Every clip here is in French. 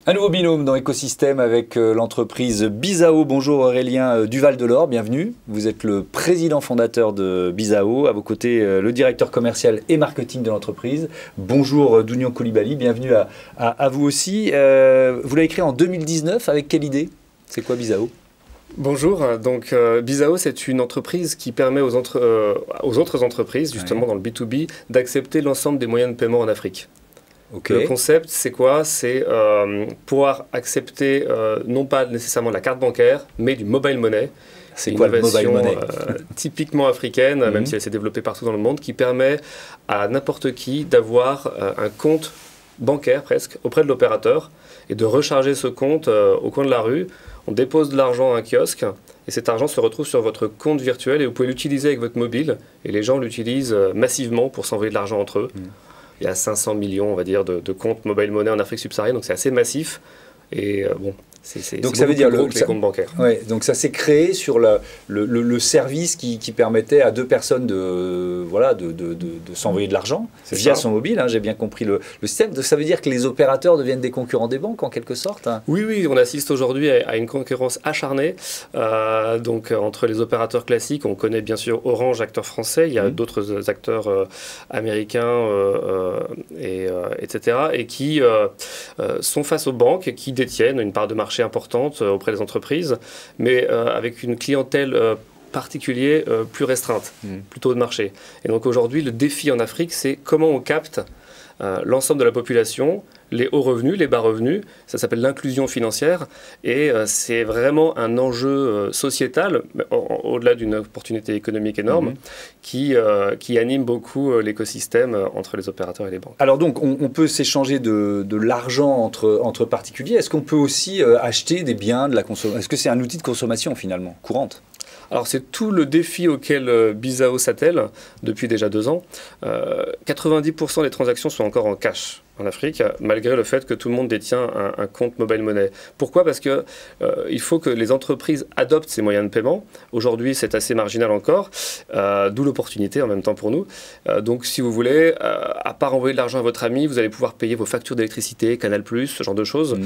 Un nouveau binôme dans l'écosystème avec l'entreprise Bizao. Bonjour Aurélien Duval-Delort, bienvenue. Vous êtes le président fondateur de Bizao. À vos côtés, le directeur commercial et marketing de l'entreprise. Bonjour Dounion Coulibaly, bienvenue à vous aussi. Vous l'avez créé en 2019, avec quelle idée? C'est quoi Bizao? Bonjour, donc Bizao c'est une entreprise qui permet aux autres entreprises, justement dans le B2B, d'accepter l'ensemble des moyens de paiement en Afrique. Okay. Le concept, c'est quoi? C'est pouvoir accepter non pas nécessairement la carte bancaire, mais du mobile money. C'est quoi le mobile money? Typiquement africaine, même si elle s'est développée partout dans le monde, qui permet à n'importe qui d'avoir un compte bancaire presque auprès de l'opérateur et de recharger ce compte au coin de la rue. On dépose de l'argent à un kiosque et cet argent se retrouve sur votre compte virtuel et vous pouvez l'utiliser avec votre mobile. Et les gens l'utilisent massivement pour s'envoyer de l'argent entre eux. Il y a 500 millions, on va dire, de comptes mobile money en Afrique subsaharienne, donc c'est assez massif. Et bon, c'est donc ça veut dire que les comptes bancaires. Ouais, donc ça s'est créé sur le service qui permettait à deux personnes de s'envoyer de l'argent via son mobile. J'ai bien compris le système. Donc ça veut dire que les opérateurs deviennent des concurrents des banques en quelque sorte. Oui, on assiste aujourd'hui à une concurrence acharnée. Donc entre les opérateurs classiques, on connaît bien sûr Orange, acteur français. Il y a d'autres acteurs américains, etc. Et qui sont face aux banques qui détiennent une part de marché importante auprès des entreprises, mais avec une clientèle particulière plus restreinte, plutôt de marché. Et donc aujourd'hui, le défi en Afrique, c'est comment on capte l'ensemble de la population, les hauts revenus, les bas revenus. Ça s'appelle l'inclusion financière et c'est vraiment un enjeu sociétal, au-delà d'une opportunité économique énorme, qui anime beaucoup l'écosystème entre les opérateurs et les banques. Alors donc, on peut s'échanger de l'argent entre particuliers. Est-ce qu'on peut aussi acheter des biens, de la consommation? Est-ce que c'est un outil de consommation finalement, courante? Alors c'est tout le défi auquel Bizao s'attelle depuis déjà 2 ans. 90% des transactions sont encore en cash en Afrique, malgré le fait que tout le monde détient un compte mobile money. Pourquoi? Parce que il faut que les entreprises adoptent ces moyens de paiement. Aujourd'hui, c'est assez marginal encore, d'où l'opportunité en même temps pour nous. Donc si vous voulez, à part envoyer de l'argent à votre ami, vous allez pouvoir payer vos factures d'électricité, Canal+, ce genre de choses.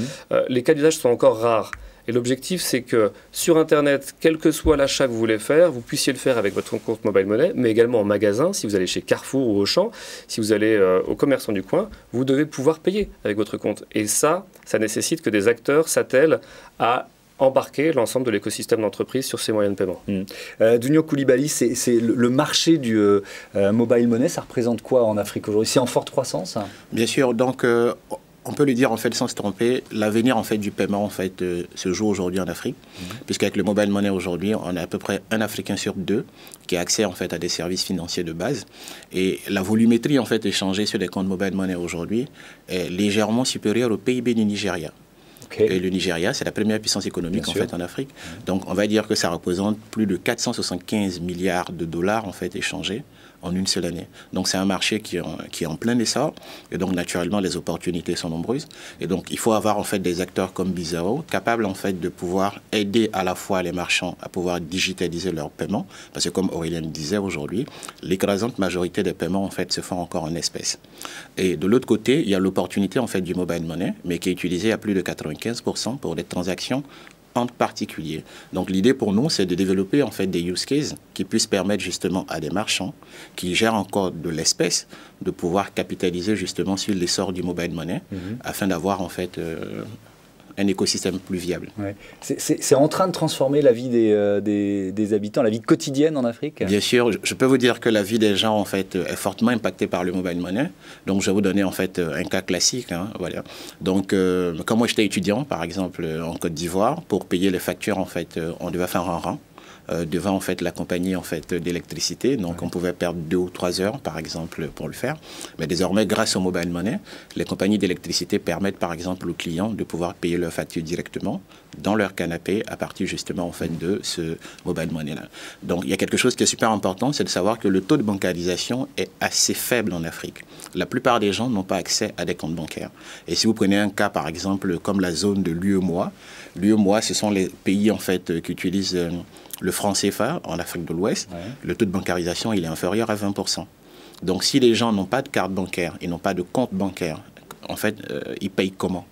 Les cas d'usage sont encore rares. Et l'objectif, c'est que sur Internet, quel que soit l'achat que vous voulez faire, vous puissiez le faire avec votre compte mobile money, mais également en magasin. Si vous allez chez Carrefour ou Auchan, si vous allez au commerçant du coin, vous devez pouvoir payer avec votre compte. Et ça nécessite que des acteurs s'attellent à embarquer l'ensemble de l'écosystème d'entreprise sur ces moyens de paiement. Dounion Coulibaly, c'est le marché du mobile money, ça représente quoi en Afrique aujourd'hui? C'est en forte croissance? Bien sûr, donc on peut le dire en fait sans se tromper, l'avenir en fait du paiement en fait se joue aujourd'hui en Afrique, puisqu'avec le mobile money aujourd'hui, on a à peu près un Africain sur 2 qui a accès en fait à des services financiers de base, et la volumétrie en fait échangée sur des comptes mobile money aujourd'hui est légèrement supérieure au PIB du Nigeria. Et le Nigeria, c'est la première puissance économique en fait en Afrique. Donc on va dire que ça représente plus de 475 milliards de dollars en fait échangés en une seule année. Donc c'est un marché qui est en plein essor, et donc naturellement les opportunités sont nombreuses. Et donc il faut avoir en fait des acteurs comme Bizao capables en fait de pouvoir aider à la fois les marchands à pouvoir digitaliser leurs paiements, parce que comme Aurélien disait aujourd'hui, l'écrasante majorité des paiements en fait se font encore en espèces. Et de l'autre côté, il y a l'opportunité en fait du mobile money, mais qui est utilisé à plus de 95% pour des transactions entre particuliers. Donc l'idée pour nous, c'est de développer en fait des use cases qui puissent permettre justement à des marchands qui gèrent encore de l'espèce de pouvoir capitaliser justement sur l'essor du mobile money afin d'avoir en fait un écosystème plus viable. C'est en train de transformer la vie des habitants, la vie quotidienne en Afrique? Bien sûr, je peux vous dire que la vie des gens en fait est fortement impactée par le mobile money. Donc je vais vous donner en fait un cas classique. Voilà. Donc quand moi j'étais étudiant, par exemple en Côte d'Ivoire, pour payer les factures en fait, on devait faire un rang devant en fait la compagnie en fait d'électricité, donc on pouvait perdre 2 ou 3 heures par exemple pour le faire, mais désormais grâce au mobile money, les compagnies d'électricité permettent par exemple aux clients de pouvoir payer leurs factures directement dans leur canapé à partir justement en fait de ce mobile money là. Donc il y a quelque chose qui est super important, c'est de savoir que le taux de bancarisation est assez faible en Afrique. La plupart des gens n'ont pas accès à des comptes bancaires. Et si vous prenez un cas par exemple comme la zone de l'UEMOA, ce sont les pays en fait qui utilisent le franc CFA en Afrique de l'Ouest, le taux de bancarisation il est inférieur à 20%. Donc si les gens n'ont pas de carte bancaire et n'ont pas de compte bancaire, en fait, ils payent comment?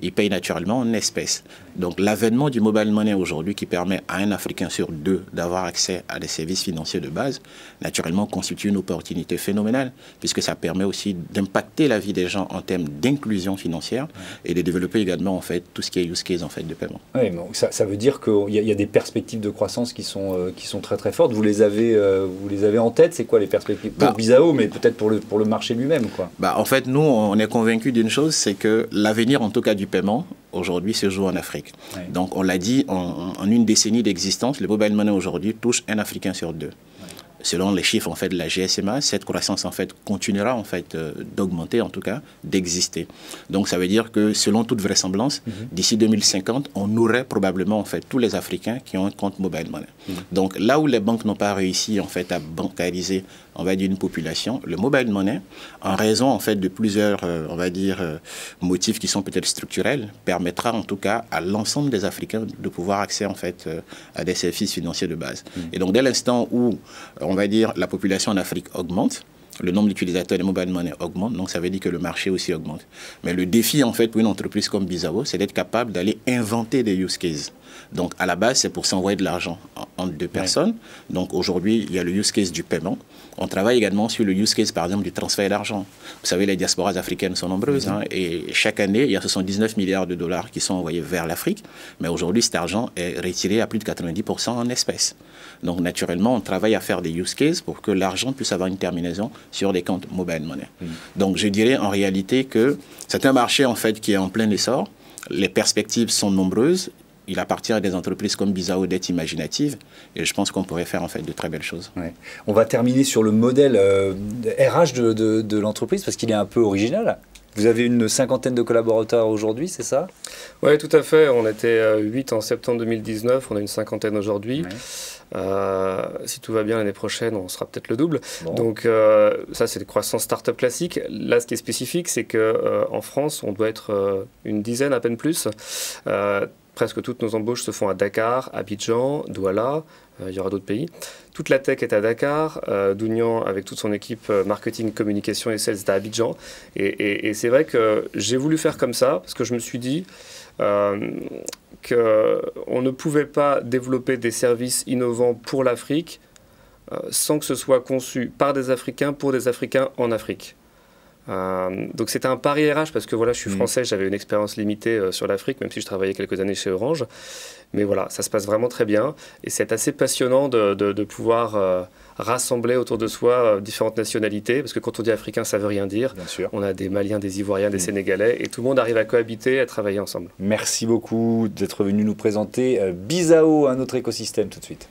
il paye naturellement en espèces. Donc l'avènement du mobile money aujourd'hui qui permet à un Africain sur deux d'avoir accès à des services financiers de base, naturellement constitue une opportunité phénoménale puisque ça permet aussi d'impacter la vie des gens en termes d'inclusion financière et de développer également en fait tout ce qui est use case en fait de paiement. Oui, mais ça veut dire qu'il y a des perspectives de croissance qui sont très très fortes. Vous les avez en tête? C'est quoi les perspectives pour Bizao, mais peut-être pour le marché lui-même, quoi. En fait, nous, on est convaincus d'une chose, c'est que l'avenir, en tout cas du paiement, aujourd'hui, se joue en Afrique. Oui. Donc, on l'a dit, en une décennie d'existence, le mobile money aujourd'hui touche un Africain sur deux. Selon les chiffres en fait de la GSMA, cette croissance en fait continuera en fait d'augmenter, en tout cas d'exister. Donc ça veut dire que selon toute vraisemblance, d'ici 2050, on aurait probablement en fait tous les Africains qui ont un compte mobile money. Donc là où les banques n'ont pas réussi en fait à bancariser, on va dire, une population, le mobile money, en raison en fait de plusieurs, on va dire, motifs qui sont peut-être structurels, permettra en tout cas à l'ensemble des Africains de pouvoir accéder en fait à des services financiers de base. Et donc dès l'instant où on va dire la population en Afrique augmente, le nombre d'utilisateurs de mobile money augmente, donc ça veut dire que le marché aussi augmente. Mais le défi en fait pour une entreprise comme Bizao, c'est d'être capable d'aller inventer des use cases. Donc à la base, c'est pour s'envoyer de l'argent entre deux personnes. Donc aujourd'hui, il y a le use case du paiement. On travaille également sur le use case, par exemple, du transfert d'argent. Vous savez, les diasporas africaines sont nombreuses. Et chaque année, il y a 79 milliards de dollars qui sont envoyés vers l'Afrique. Mais aujourd'hui, cet argent est retiré à plus de 90% en espèces. Donc naturellement, on travaille à faire des use cases pour que l'argent puisse avoir une terminaison sur des comptes mobile money. Donc je dirais en réalité que c'est un marché en fait qui est en plein essor. Les perspectives sont nombreuses. Il appartient à des entreprises comme Bizao d'être imaginatives et je pense qu'on pourrait faire en fait de très belles choses. Ouais. On va terminer sur le modèle RH de l'entreprise parce qu'il est un peu original. Vous avez une cinquantaine de collaborateurs aujourd'hui, c'est ça? Oui, tout à fait. On était 8 en septembre 2019, on a une cinquantaine aujourd'hui. Ouais. Si tout va bien l'année prochaine, on sera peut-être le double. Bon. Donc ça, c'est des croissances start-up classiques. Là, ce qui est spécifique, c'est qu'en France, on doit être une dizaine, à peine plus. Presque toutes nos embauches se font à Dakar, Abidjan, Douala, il y aura d'autres pays. Toute la tech est à Dakar, Dounian avec toute son équipe marketing, communication et sales est à Abidjan. Et c'est vrai que j'ai voulu faire comme ça parce que je me suis dit qu'on ne pouvait pas développer des services innovants pour l'Afrique sans que ce soit conçu par des Africains pour des Africains en Afrique. Donc c'était un pari RH parce que voilà, je suis français, j'avais une expérience limitée sur l'Afrique, même si je travaillais quelques années chez Orange. Mais voilà, ça se passe vraiment très bien et c'est assez passionnant de pouvoir rassembler autour de soi différentes nationalités parce que quand on dit africain, ça veut rien dire. Bien sûr. On a des Maliens, des Ivoiriens, des Sénégalais et tout le monde arrive à cohabiter, à travailler ensemble. Merci beaucoup d'être venu nous présenter Bizao, un autre écosystème tout de suite.